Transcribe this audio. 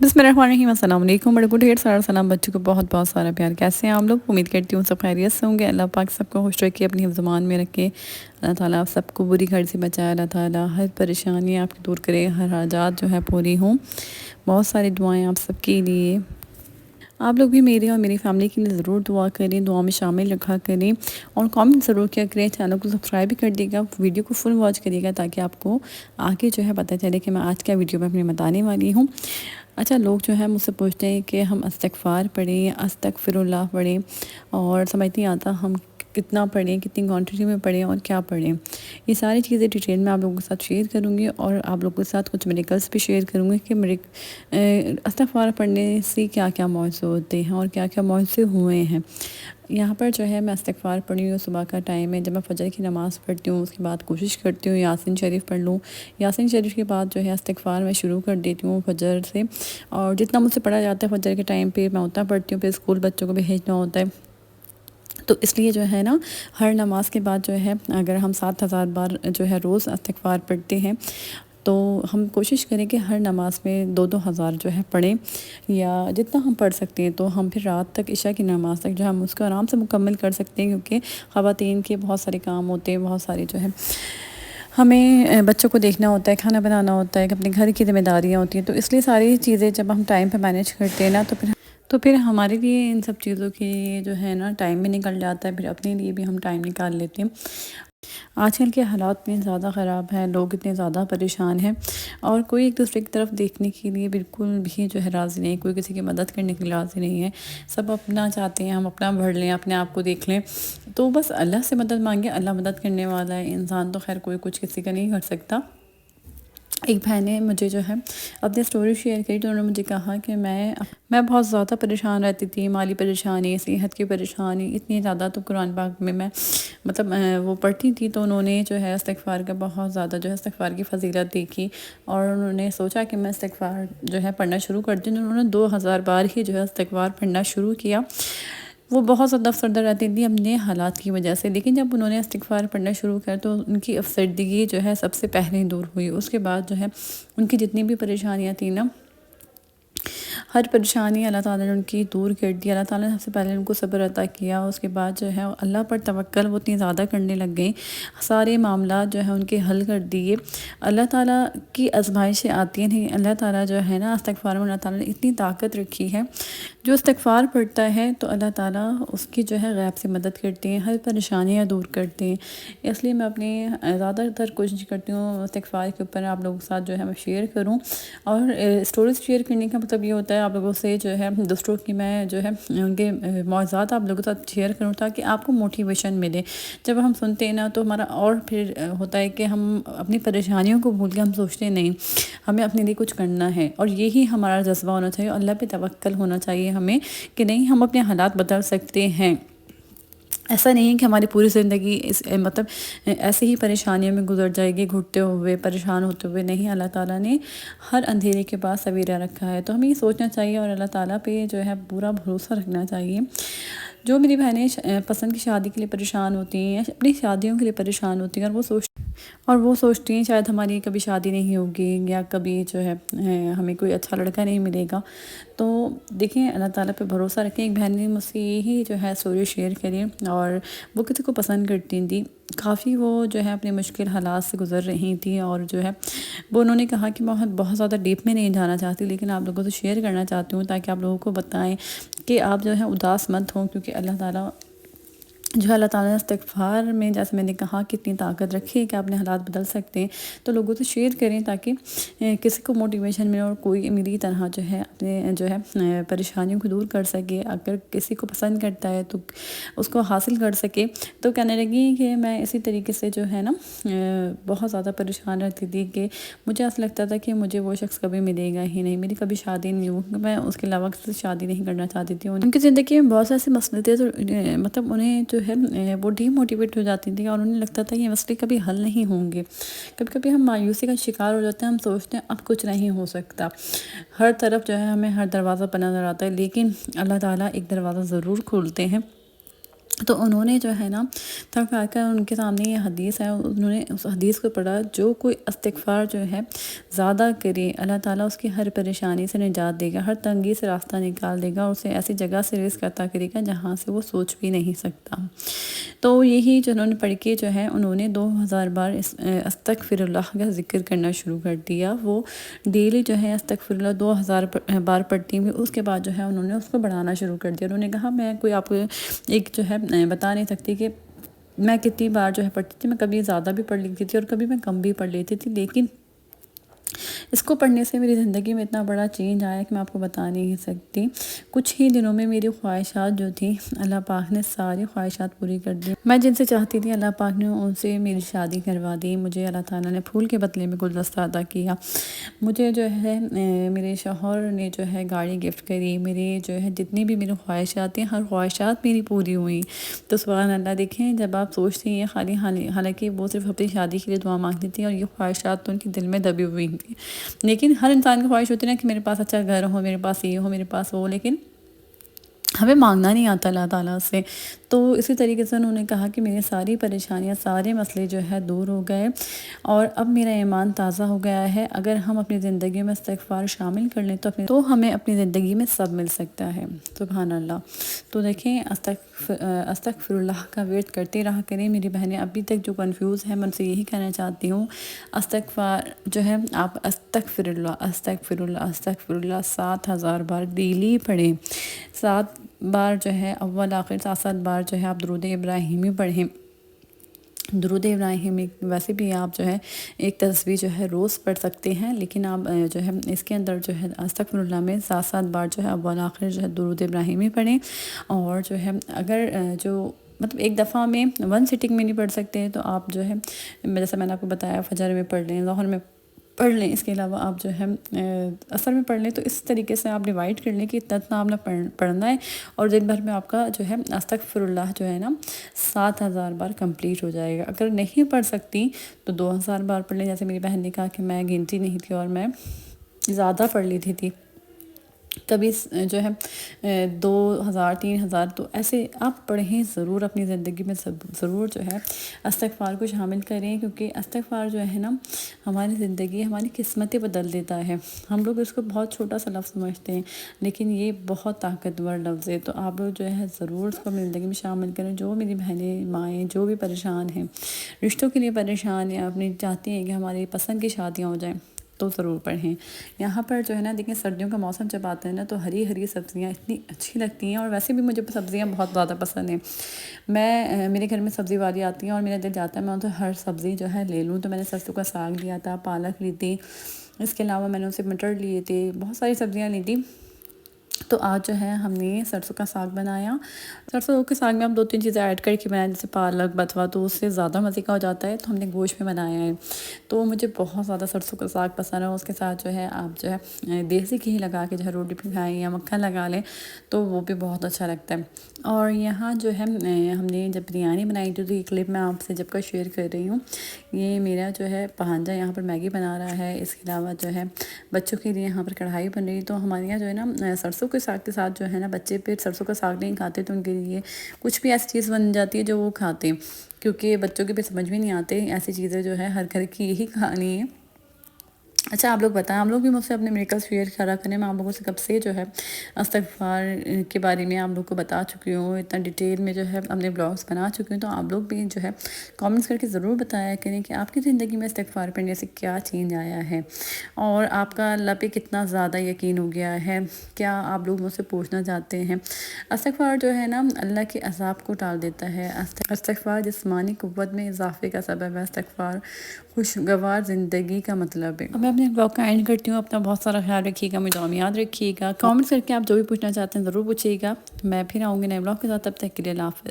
बिस्मिल्लाहिर्रहमानिर्रहीम। अस्सलाम वालेकुम। बड़े को ढेर सारा सलाम, बच्चों को बहुत बहुत सारा प्यार। कैसे हैं आप लोग? उम्मीद करती हूँ सब खैरियत से होंगे। अल्लाह पाक सबको खुश रखे, अपनी ज़ुबान में रखे। अल्लाह ताला आप सबको बुरी घड़ी से बचाए। अल्लाह ताला हर परेशानी आपकी दूर करे, हर हाजात जो है पूरी हों। बहुत सारी दुआएं आप सबके लिए। आप लोग भी मेरी और मेरी फैमिली के लिए ज़रूर दुआ करें, दुआ में शामिल रखा करें और कमेंट ज़रूर किया करें। चैनल को सब्सक्राइब भी कर दीजिएगा, वीडियो को फुल वॉच करिएगा ताकि आपको आगे जो है पता चले कि मैं आज क्या वीडियो में अपने बताने वाली हूँ। अच्छा, लोग जो है मुझसे पूछते हैं कि हम इस्तिग़फ़ार पढ़ें, अस्तगफिरुल्लाह पढ़ें, और समझ नहीं आता हम कितना पढ़ें, कितनी क्वांटिटी में पढ़ें और क्या पढ़ें। ये सारी चीज़ें डिटेल में आप लोगों के साथ शेयर करूँगी और आप लोगों के साथ कुछ मिरेकल्स भी शेयर करूँगी कि इस्तिग़फ़ार पढ़ने से क्या क्या मौज़ू होते हैं और क्या क्या मौज़ू हुए हैं। यहाँ पर जो है मैं इस्तिग़फ़ार पढ़ी हूँ, सुबह का टाइम है, जब मैं फ़जर की नमाज़ पढ़ती हूँ उसके बाद कोशिश करती हूँ यासीन शरीफ पढ़ लूँ। यासीन शरीफ के बाद जो है इस्तिग़फ़ार मैं शुरू कर देती हूँ फ़जर से, और जितना मुझसे पढ़ा जाता है फ़जर के टाइम पे मैं उतना पढ़ती हूँ। फिर स्कूल बच्चों को भी भेजना होता है, तो इसलिए जो है ना हर नमाज के बाद जो है अगर हम 7,000 बार जो है रोज़ इस्तिग़फ़ार पढ़ते हैं तो हम कोशिश करें कि हर नमाज में 2-2 हज़ार जो है पढ़ें, या जितना हम पढ़ सकते हैं। तो हम फिर रात तक इशा की नमाज़ तक जो हम उसको आराम से मुकम्मल कर सकते हैं, क्योंकि ख़वातीन के बहुत सारे काम होते हैं, बहुत सारे जो है हमें बच्चों को देखना होता है, खाना बनाना होता है, अपने घर की ज़िम्मेदारियाँ होती हैं। तो इसलिए सारी चीज़ें जब हम टाइम पे मैनेज करते हैं ना तो फिर हमारे लिए इन सब चीज़ों के लिए जो है ना टाइम भी निकल जाता है, फिर अपने लिए भी हम टाइम निकाल लेते हैं। आजकल के हालात इतने ज़्यादा ख़राब हैं, लोग इतने ज़्यादा परेशान हैं और कोई एक दूसरे की तरफ देखने के लिए बिल्कुल भी जो है राज़ी नहीं, कोई किसी की मदद करने के लिए राज़ी नहीं है। सब अपना चाहते हैं, हम अपना भर लें, अपने आप को देख लें। तो बस अल्लाह से मदद मांगे, अल्लाह मदद करने वाला है। इंसान तो खैर कोई कुछ किसी का नहीं कर सकता। एक बहन ने मुझे जो है अपनी स्टोरी शेयर की, तो उन्होंने मुझे कहा कि मैं बहुत ज़्यादा परेशान रहती थी, माली परेशानी, सेहत की परेशानी इतनी ज़्यादा। तो कुरान पाक में मैं वो पढ़ती थी, तो उन्होंने जो है इस्तिग़फ़ार का बहुत ज़्यादा जो है इस्तिग़फ़ार की फ़जीलत देखी और उन्होंने सोचा कि मैं इस्तिग़फ़ार जो है पढ़ना शुरू कर दूँ। उन्होंने 2,000 बार ही जो है इस्तिग़फ़ार पढ़ना शुरू किया। वो बहुत ज़्यादा अफ़सरदा रहती थी अपने हालात की वजह से, लेकिन जब उन्होंने इस्तिग़फ़ार पढ़ना शुरू किया तो उनकी अफ़सरदगी जो है सबसे पहले दूर हुई। उसके बाद जो है उनकी जितनी भी परेशानियाँ थी ना, हर परेशानी अल्लाह ताला ने उनकी दूर कर दी। अल्लाह ताला ने सबसे पहले उनको सब्र अता किया, उसके बाद जो है अल्लाह पर तवक्कल वो इतनी ज़्यादा करने लग गई, सारे मामला जो है उनके हल कर दिए। अल्लाह ताला की आज़माइशें आती हैं, नहीं अल्लाह ताला जो है ना इस्तिग़फ़ार में अल्लाह ताला ने इतनी ताकत रखी है। जो इस्तिग़फ़ार पढ़ता है तो अल्लाह ताला उसकी जो है गैब से मदद करते हैं, हर परेशानियाँ दूर करते हैं। इसलिए मैं अपनी ज़्यादातर कोशिश करती हूँ इस्तिग़फ़ार के ऊपर आप लोगों के साथ जो है मैं शेयर करूँ, और स्टोरीज़ शेयर करने का मतलब ये होता है आप लोगों से जो है दूसरों की मैं जो है उनके मौज़ूआत आप लोगों के साथ शेयर करूँ ताकि आपको मोटिवेशन मिले। जब हम सुनते हैं ना तो हमारा और फिर होता है कि हम अपनी परेशानियों को भूल के हम सोचते नहीं, हमें अपने लिए कुछ करना है, और यही हमारा जज्बा होना चाहिए। अल्लाह पे तवक्कल होना चाहिए हमें कि नहीं हम अपने हालात बदल सकते हैं। ऐसा नहीं है कि हमारी पूरी ज़िंदगी ऐसे ही परेशानियों में गुजर जाएगी, घुटते हुए परेशान होते हुए। नहीं, अल्लाह ताला ने हर अंधेरे के पास सवेरा रखा है, तो हमें ये सोचना चाहिए और अल्लाह ताला पे जो है पूरा भरोसा रखना चाहिए। जो मेरी बहनें पसंद की शादी के लिए परेशान होती हैं, अपनी शादियों के लिए परेशान होती हैं, और वो सोचती हैं शायद हमारी कभी शादी नहीं होगी या कभी जो है हमें कोई अच्छा लड़का नहीं मिलेगा। तो देखिए अल्लाह ताला पे भरोसा रखें। एक बहन ने मुझसे यही जो है स्टोरी शेयर करी, और वो किसी को पसंद करती थी, काफ़ी वो जो है अपने मुश्किल हालात से गुज़र रही थी, और जो है वो उन्होंने कहा कि मैं बहुत ज़्यादा डीप में नहीं जाना चाहती, लेकिन आप लोगों से शेयर करना चाहती हूँ ताकि आप लोगों को बताएं कि आप जो है उदास मत हों, क्योंकि अल्लाह ताला ने इस्तिग़फ़ार में जैसे मैंने कहा कितनी ताकत रखी है कि अपने हालात बदल सकते हैं। तो लोगों से शेयर करें ताकि किसी को मोटिवेशन मिले और कोई मेरी तरह जो है अपने जो है परेशानियों को दूर कर सके। अगर किसी को पसंद करता है तो उसको हासिल कर सके। तो कहने लगी कि मैं इसी तरीके से जो है ना बहुत ज़्यादा परेशान रहती थी कि मुझे ऐसा लगता था कि मुझे वो शख्स कभी मिलेगा ही नहीं, मेरी कभी शादी नहीं होगी, मैं उसके अलावा किसी से शादी नहीं करना चाहती थी। उनकी ज़िंदगी में बहुत से ऐसे मसले थे, तो उन्हें जो है वो डीमोटिवेट हो जाती थी और उन्हें लगता था कि ये मसले कभी हल नहीं होंगे। कभी कभी हम मायूसी का शिकार हो जाते हैं, हम सोचते हैं अब कुछ नहीं हो सकता, हर तरफ जो है हमें हर दरवाज़ा पर नज़र आता है, लेकिन अल्लाह ताला एक दरवाज़ा ज़रूर खोलते हैं। تو انہوں نے جو ہے نا تھک ہار کر ان کے سامنے یہ حدیث ہے، انہوں نے اس حدیث کو پڑھا، جو کوئی استغفار جو ہے زیادہ کرے اللہ تعالیٰ اس کی ہر پریشانی سے نجات دے گا، ہر تنگی سے راستہ نکال دے گا، اور اسے ایسی جگہ سے رزق عطا کرے گا جہاں سے وہ سوچ بھی نہیں سکتا۔ تو یہی جو انہوں نے پڑھ کے جو ہے انہوں نے 2000 بار استغفر اللہ کا ذکر کرنا شروع کر دیا۔ وہ ڈیلی جو ہے استغفر اللہ 2000 بار پڑھتی ہوئی، اس کے بعد جو ہے انہوں نے اس کو بڑھانا شروع کر دیا۔ انہوں نے کہا میں کوئی آپ کو ایک جو ہے بتا نہیں سکتی کہ میں کتنی بار جو ہے پڑھتی تھی، میں کبھی زیادہ بھی پڑھ لیتی تھی اور کبھی میں کم بھی پڑھ لیتی تھی، لیکن اس کو پڑھنے سے میری زندگی میں اتنا بڑا چینج آیا کہ میں آپ کو بتا نہیں سکتی۔ کچھ ہی دنوں میں میری خواہشات جو تھیں اللہ پاک نے ساری خواہشات پوری کر دی۔ میں جن سے چاہتی تھی اللہ پاک نے ان سے میری شادی کروا دی، مجھے اللہ تعالیٰ نے پھول کے بدلے میں گلدستہ عطا کیا، مجھے جو ہے میرے شوہر نے جو ہے گاڑی گفٹ کری، میری جو ہے جتنی بھی میری خواہشات ہیں ہر خواہشات میری پوری ہوئیں۔ تو سبحان اللہ، دیکھیں جب آپ سوچتے ہیں خالی حالانکہ وہ صرف اپنی شادی کے لیے دعا مانگتی تھی اور یہ خواہشات تو ان کے دل میں دبی ہوئی تھیں، لیکن ہر انسان کی خواہش ہوتی ہے نا کہ میرے پاس اچھا گھر ہو، میرے پاس یہ ہو، میرے پاس وہ، لیکن ہمیں مانگنا نہیں آتا اللہ تعالیٰ سے۔ تو اسی طریقے سے انہوں نے کہا کہ میری ساری پریشانیاں، سارے مسئلے جو ہے دور ہو گئے اور اب میرا ایمان تازہ ہو گیا ہے۔ اگر ہم اپنی زندگی میں استغفار شامل کر لیں تو ہمیں اپنی زندگی میں سب مل سکتا ہے، سبحان اللہ۔ تو دیکھیں استغفر اللہ کا ورد کرتے رہا کریں میری بہنیں۔ ابھی تک جو کنفیوز ہیں میں ان سے یہی کہنا چاہتی ہوں، استغفار جو ہے آپ استغفر اللہ استغفر اللہ استغفر اللہ 7000 بار ڈیلی پڑھیں، 7 بار جو ہے اول آخر 7 بار جو ہے آپ درود ابراہیمی پڑھیں۔ درود ابراہیمی ویسے بھی آپ جو ہے ایک تسبیح جو ہے روز پڑھ سکتے ہیں، لیکن آپ جو ہے اس کے اندر جو ہے استغفر اللہ میں 7 بار جو ہے اول آخر جو ہے درود ابراہیمی پڑھیں، اور جو ہے اگر جو مطلب ایک دفعہ میں 1 سٹنگ میں نہیں پڑھ سکتے تو آپ جو ہے جیسے میں نے آپ کو بتایا فجر میں پڑھ لیں، ظہر میں پڑھ لیں، اس کے علاوہ آپ جو ہے عصر میں پڑھ لیں۔ تو اس طریقے سے آپ ڈیوائڈ کر لیں کہ اتنا آپ نے پڑھنا ہے، اور دن بھر میں آپ کا جو ہے استغفر اللہ جو ہے نا 7000 بار کمپلیٹ ہو جائے گا۔ اگر نہیں پڑھ سکتی تو 2000 بار پڑھ لیں، جیسے میری بہن نے کہا کہ میں گنتی نہیں تھی اور میں زیادہ پڑھ لیتی تھی، کبھی جو ہے 2000 3000، تو ایسے آپ پڑھیں ضرور، اپنی زندگی میں ضرور جو ہے استغفار کو شامل کریں، کیونکہ استغفار جو ہے نا ہماری زندگی، ہماری قسمتیں بدل دیتا ہے۔ ہم لوگ اس کو بہت چھوٹا سا لفظ سمجھتے ہیں، لیکن یہ بہت طاقتور لفظ ہے۔ تو آپ لوگ جو ہے ضرور اس کو اپنی زندگی میں شامل کریں۔ جو میری بہنیں مائیں جو بھی پریشان ہیں، رشتوں کے لیے پریشان ہیں، اپنی چاہتی ہیں کہ ہماری پسند کی شادیاں ہو جائیں، تو ضرور پڑھیں۔ یہاں پر جو ہے نا دیکھیں سردیوں کا موسم جب آتا ہے نا تو ہری ہری سبزیاں اتنی اچھی لگتی ہیں، اور ویسے بھی مجھے سبزیاں بہت زیادہ پسند ہیں۔ میرے گھر میں سبزی والی آتی ہیں اور میرا دل جاتا ہے میں ان سے ہر سبزی جو ہے لے لوں۔ تو میں نے سرسوں کا ساگ لیا تھا، پالک لی تھی، اس کے علاوہ میں نے ان سے مٹر لیے تھے، بہت ساری سبزیاں لی تھی۔ تو آج جو ہے ہم نے سرسوں کا ساگ بنایا۔ سرسوں کے ساگ میں ہم 2-3 چیزیں ایڈ کر کے بنایا، جیسے پالک بتوا، تو اس سے زیادہ مزے کا ہو جاتا ہے، تو ہم نے گوشت میں بنایا ہے۔ تو مجھے بہت زیادہ سرسوں کا ساگ پسند ہے، اس کے ساتھ جو ہے آپ جو ہے دیسی گھی لگا کے جو ہے روٹی پہ کھائیں یا مکھن لگا لیں تو وہ بھی بہت اچھا لگتا ہے۔ اور یہاں جو ہے ہم نے جب بریانی بنائی تھی، تو یہ کلپ میں آپ سے جب کا شیئر کر رہی ہوں، یہ میرا جو ہے بھانجا یہاں پر میگی بنا رہا ہے، اس کے علاوہ جو ہے بچوں کے لیے یہاں پر کڑھائی بن رہی ہے۔ تو ہمارے یہاں جو ہے نا سرسوں کے ساگ کے ساتھ جو ہے نا بچے پھر سرسوں کا ساگ نہیں کھاتے، تو ان کے لیے کچھ بھی ایسی چیز بن جاتی ہے جو وہ کھاتے ہیں، کیونکہ بچوں کے بھی سمجھ بھی نہیں آتے، ایسی چیزیں جو ہے ہر گھر کی یہی کہانی ہے۔ اچھا آپ لوگ بتائیں، آپ لوگ بھی مجھ سے اپنے میریکلز شیئر کرا کریں۔ میں آپ لوگوں سے کب سے جو ہے استغفار کے بارے میں آپ لوگ کو بتا چکی ہوں، اتنا ڈیٹیل میں جو ہے اپنے بلاگز بنا چکی ہوں۔ تو آپ لوگ بھی جو ہے کامنٹس کر کے ضرور بتایا کریں کہ آپ کی زندگی میں استغفار پڑھنے سے کیا چینج آیا ہے، اور آپ کا اللہ پہ کتنا زیادہ یقین ہو گیا ہے۔ کیا آپ لوگ مجھ سے پوچھنا چاہتے ہیں؟ استغفار جو ہے نا اللہ کے عذاب کو ٹال دیتا ہے، استغفار جسمانی قوت میں اضافے کا سبب ہے، استغفار خوشگوار زندگی کا مطلب ہے۔ میں اپنے بلاگ کا اینڈ کرتی ہوں۔ اپنا بہت سارا خیال رکھیے گا، مجھے یاد رکھیے گا، کامنٹس کر کے آپ جو بھی پوچھنا چاہتے ہیں ضرور پوچھیے گا۔ میں پھر آؤں گی نئے بلاگ کے ساتھ، تب تک کے لیے اللہ حافظ۔